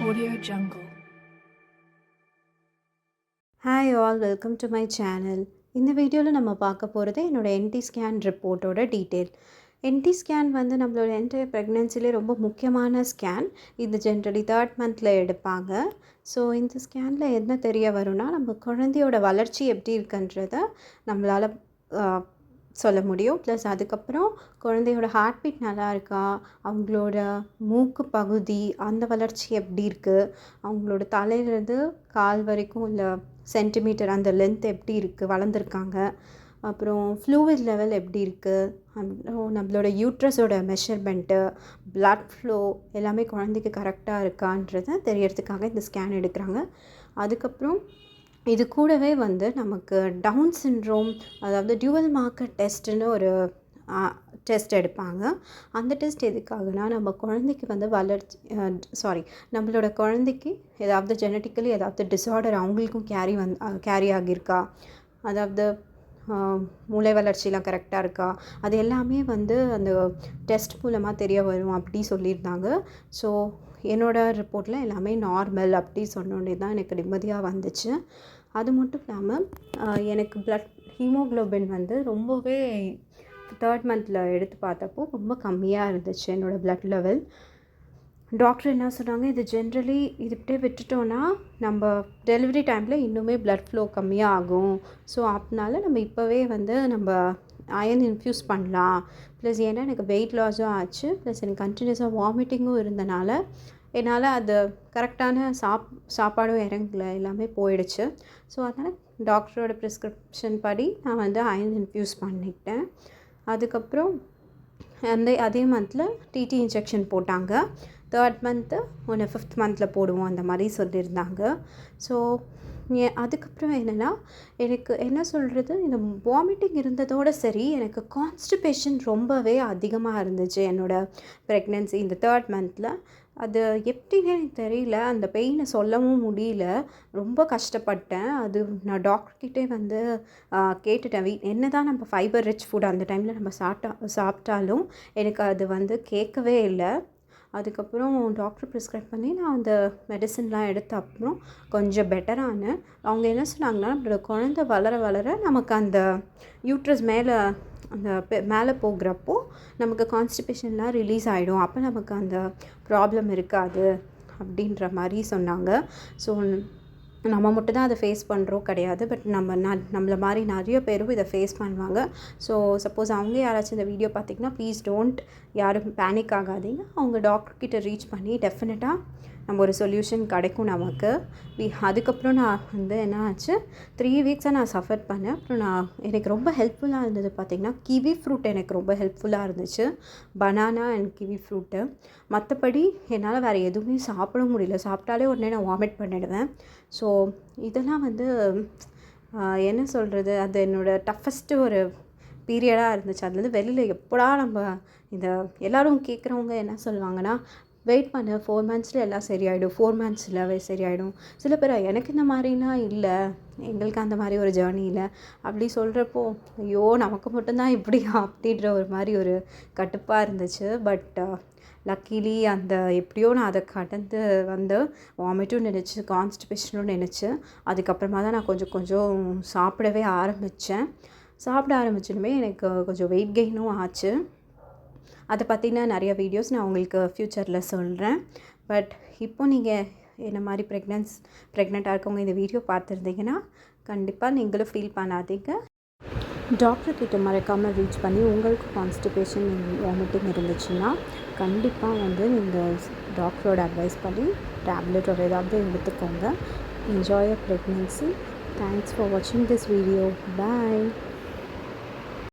Audio Jungle. Hi all, welcome to my channel. இந்த வீடியோவில் நம்ம பார்க்க போகிறது என்னோடய என்டி ஸ்கேன் ரிப்போர்ட்டோட டீட்டெயில். என்டி ஸ்கேன் வந்து நம்மளோட என்டையர் ப்ரெக்னென்சிலே ரொம்ப முக்கியமான ஸ்கேன். இது ஜென்ரலி 3rd மந்தில் எடுப்பாங்க. ஸோ இந்த ஸ்கேனில் என்ன தெரிய வரும்னா, நம்ம குழந்தையோட வளர்ச்சி எப்படி இருக்குன்றதை நம்மளால் சொல்ல முடியும். ப்ளஸ் அதுக்கப்புறம் குழந்தையோட ஹார்ட் பீட் நல்லா இருக்கா, அவங்களோட மூக்கு பகுதி அந்த வளர்ச்சி எப்படி இருக்குது, அவங்களோட தலையிலேருந்து கால் வரைக்கும் உள்ள சென்டிமீட்டர் அந்த லென்த் எப்படி இருக்குது, வளர்ந்துருக்காங்க, அப்புறம் ஃப்ளூயிட் லெவல் எப்படி இருக்குது, அப்புறம் நம்மளோட யூட்ரஸோட மெஷர்மெண்ட்டு, ப்ளட் ஃப்ளோ எல்லாமே குழந்தைக்கு கரெக்டாக இருக்கான்றதை தெரியறதுக்காக இந்த ஸ்கேன் எடுக்கிறாங்க. அதுக்கப்புறம் இது கூடவே வந்து நமக்கு டவுன் சிண்ட்ரோம், அதாவது டியூவல் மார்க்கர் டெஸ்ட்டுன்னு ஒரு டெஸ்ட் எடுப்பாங்க. அந்த டெஸ்ட் எதுக்காகனா, நம்ம குழந்தைக்கு வந்து நம்மளோட குழந்தைக்கு ஏதாவது ஜெனட்டிக்கலி ஏதாவது டிஸார்டர் அவங்களுக்கும் கேரி ஆகியிருக்கா, அதாவது மூளை வளர்ச்சிலாம் கரெக்டாக இருக்கா, அது எல்லாமே வந்து அந்த டெஸ்ட் மூலமாக தெரிய வரும் அப்படி சொல்லியிருந்தாங்க. ஸோ என்னோடய ரிப்போர்ட்டில் எல்லாமே நார்மல் அப்படி சொன்னோடனே தான் எனக்கு நிம்மதியாக வந்துச்சு. அது மட்டும் இல்லாமல் எனக்கு ஹீமோக்ளோபின் வந்து ரொம்பவே 3rd மந்தில் எடுத்து பார்த்தப்போ ரொம்ப கம்மியாக இருந்துச்சு என்னோடய ப்ளட் லெவல். டாக்டர் என்ன சொன்னாங்க, இது ஜென்ரலி இது இப்படியே விட்டுட்டோன்னா நம்ம டெலிவரி டைமில் இன்னுமே ப்ளட் ஃப்ளோ கம்மியாக ஆகும். ஸோ அதனால நம்ம இப்போவே வந்து நம்ம அயன் இன்ஃப்யூஸ் பண்ணலாம். ப்ளஸ் ஏன்னா எனக்கு வெயிட் லாஸும் ஆச்சு, ப்ளஸ் எனக்கு கண்டினியூஸாக வாமிட்டிங்கும் இருந்தனால என்னால் அது கரெக்டான சாப்பாடும் இறங்கல, எல்லாமே போயிடுச்சு. ஸோ அதனால் டாக்டரோட ப்ரிஸ்கிரிப்ஷன் படி நான் வந்து அயன் இன்ஃப்யூஸ் பண்ணிக்கிட்டேன். அதுக்கப்புறம் அதே மந்தில் டிடி இன்ஜெக்ஷன் போட்டாங்க. 3rd மந்த்து 5th மந்தில் போடுவோம் அந்த மாதிரி சொல்லியிருந்தாங்க. ஸோ அதுக்கப்புறம் என்னென்னா, எனக்கு என்ன சொல்கிறது, இந்த வாமிட்டிங் இருந்ததோடு சரி, எனக்கு கான்ஸ்டிபேஷன் ரொம்பவே அதிகமாக இருந்துச்சு என்னோடய ப்ரெக்னென்சி இந்த 3rd மந்தில். அது எப்படின்னு எனக்கு தெரியல, அந்த பெயினை சொல்லவும் முடியல, ரொம்ப கஷ்டப்பட்டேன். அது நான் டாக்டர்கிட்டே வந்து கேட்டுட்டேன், என்ன தான் நம்ம ஃபைபர் ரிச் ஃபுட் அந்த டைமில் நம்ம சாப்பிட்டாலும் எனக்கு அது வந்து கேட்கவே இல்லை. அதுக்கப்புறம் டாக்டர் ப்ரிஸ்கிரைப் பண்ணி நான் அந்த மெடிசன்லாம் எடுத்த அப்புறம் கொஞ்சம் பெட்டரானேன். அவங்க என்ன சொன்னாங்கன்னா, நம்மளோட குழந்தை வளர வளர நமக்கு அந்த யூட்ரஸ் மேலே போகிறப்போ நமக்கு கான்ஸ்டிபேஷன்லாம் ரிலீஸ் ஆகிடும், அப்போ நமக்கு அந்த ப்ராப்ளம் இருக்காது அப்படின்ற மாதிரி சொன்னாங்க. ஸோ நம்ம மட்டும் தான் அதை ஃபேஸ் பண்ணுறோம் கிடையாது, பட் நம்மளை மாதிரி நிறைய பேரும் இதை ஃபேஸ் பண்ணுவாங்க. ஸோ சப்போஸ் அவங்க யாராச்சும் இந்த வீடியோ பார்த்திங்கன்னா, ப்ளீஸ் டோன்ட் யாரும் பேனிக் ஆகாதீங்க. அவங்க டாக்டர்கிட்ட ரீச் பண்ணி டெஃபினட்டாக நம்ம ஒரு சொல்யூஷன் கிடைக்கும் நமக்கு. அதுக்கப்புறம் நான் வந்து என்ன ஆச்சு, 3 வீக்ஸாக நான் சஃபர் பண்ணேன். அப்புறம் எனக்கு ரொம்ப ஹெல்ப்ஃபுல்லாக இருந்தது பார்த்திங்கன்னா, கிவி ஃப்ரூட் எனக்கு ரொம்ப ஹெல்ப்ஃபுல்லாக இருந்துச்சு, பனானா அண்ட் கிவி ஃப்ரூட்டு. மற்றபடி என்னால் வேறு எதுவுமே சாப்பிட முடியல, சாப்பிட்டாலே உடனே நான் வாமிட் பண்ணிடுவேன். ஸோ இதெல்லாம் வந்து என்ன சொல்கிறது, அது என்னோடய டஃபஸ்ட்டு ஒரு பீரியடாக இருந்துச்சு. அதுலேருந்து வெளியில் எப்படா நம்ம இந்த எல்லோரும் கேட்குறவங்க என்ன சொல்லுவாங்கன்னா, வெயிட் பண்ண 4 மந்த்ஸில் எல்லாம் சரியாயிடும், 4 மந்த்ஸில் சரியாயிடும். சில பேர் எனக்கு இந்த மாதிரிலாம் இல்லை, எங்களுக்கு அந்த மாதிரி ஒரு ஜேர்னி இல்லை அப்படி சொல்கிறப்போ, ஐயோ நமக்கு மட்டும்தான் இப்படி அப்படின்ற ஒரு மாதிரி ஒரு கடுப்பாக இருந்துச்சு. பட் லக்கிலி அந்த எப்படியோ நான் அதை கடந்து வந்து வாமிட்டும் நினச்சி கான்ஸ்டிபேஷனும் நினச்சி அதுக்கப்புறமா தான் நான் கொஞ்சம் கொஞ்சம் சாப்பிடவே ஆரம்பித்தேன். சாப்பிட ஆரம்பிச்சதுமே எனக்கு கொஞ்சம் வெயிட் கெயினும் ஆச்சு. அதை பற்றின நிறைய வீடியோஸ் நான் உங்களுக்கு ஃப்யூச்சரில் சொல்கிறேன். பட் இப்போ நீங்கள் என்ன மாதிரி ப்ரெக்னெண்ட்டாக இருக்கவங்க இந்த வீடியோ பார்த்துருந்தீங்கன்னா கண்டிப்பாக நீங்களும் ஃபீல் பண்ணாதீங்க. டாக்டர்கிட்ட மறக்காமல் ரீச் பண்ணி உங்களுக்கு கான்ஸ்டிபேஷன் வாமிட்டிங் இருந்துச்சுன்னா கண்டிப்பாக வந்து நீங்கள் டாக்டரோட அட்வைஸ் பண்ணி டேப்லெட் ஒரு ஏதாவது எடுத்துக்கோங்க. Enjoy your pregnancy. Thanks for வாட்சிங் திஸ் வீடியோ. பாய்.